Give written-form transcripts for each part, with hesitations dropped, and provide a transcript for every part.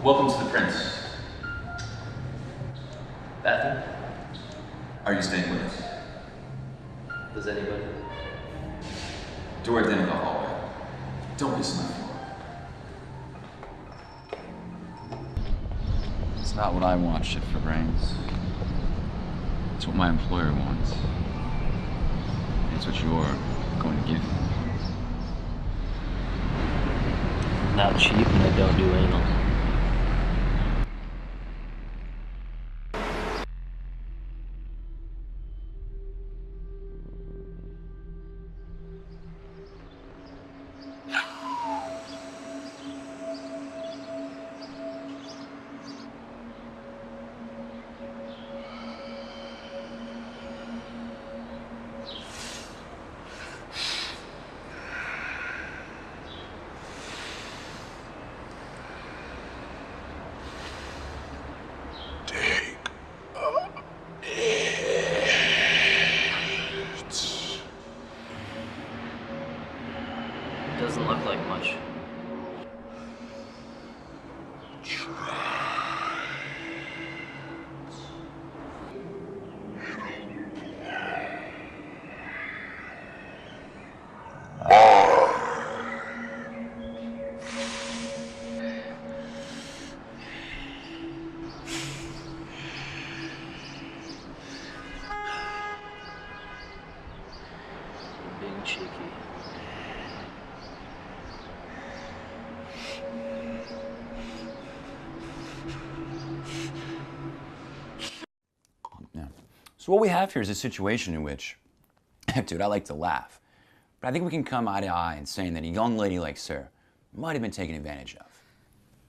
Welcome to the Prince. Bathroom? Are you staying with us? Does anybody? Toward the end of the hallway. Don't be slow. It's not what I want, shit for brains. It's what my employer wants. It's what you're going to give me. Not cheap and I don't do anal. Doesn't look like much. Being cheeky. Yeah. So what we have here is a situation in which, dude, I like to laugh, but I think we can come eye to eye in saying that a young lady like Sarah might have been taken advantage of.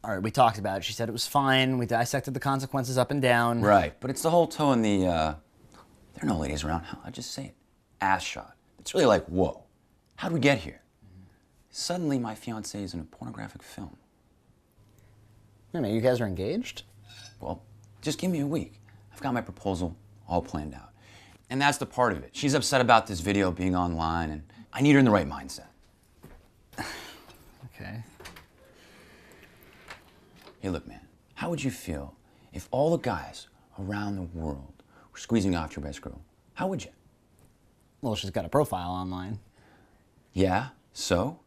All right, we talked about it. She said it was fine. We dissected the consequences up and down. Right, but it's the whole toe in the, there are no ladies around. Hell, I just say it. Ass shot. It's really like, whoa, how'd we get here? Suddenly my fiancé is in a pornographic film. Wait a minute, you guys are engaged? Well, just give me a week. I've got my proposal all planned out. And that's the part of it. She's upset about this video being online, and I need her in the right mindset. Okay. Hey, look, man, how would you feel if all the guys around the world were squeezing off your best girl? How would you? Well, she's got a profile online. Yeah, so?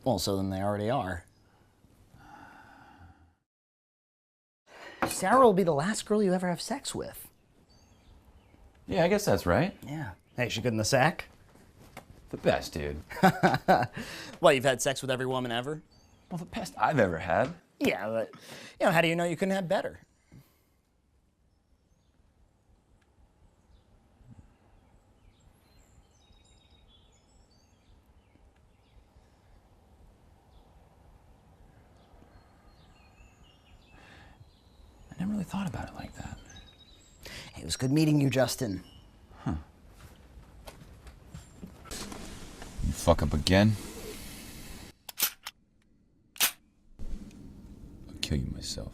Well, so then they already are. Sarah will be the last girl you ever have sex with. Yeah, I guess that's right. Yeah. Hey, she good in the sack? The best, dude. Well, you've had sex with every woman ever? Well, the best I've ever had. Yeah, but, you know, how do you know you couldn't have better? I never really thought about it like that. Hey, it was good meeting you, Justin. Huh. You fuck up again? I'll kill you myself.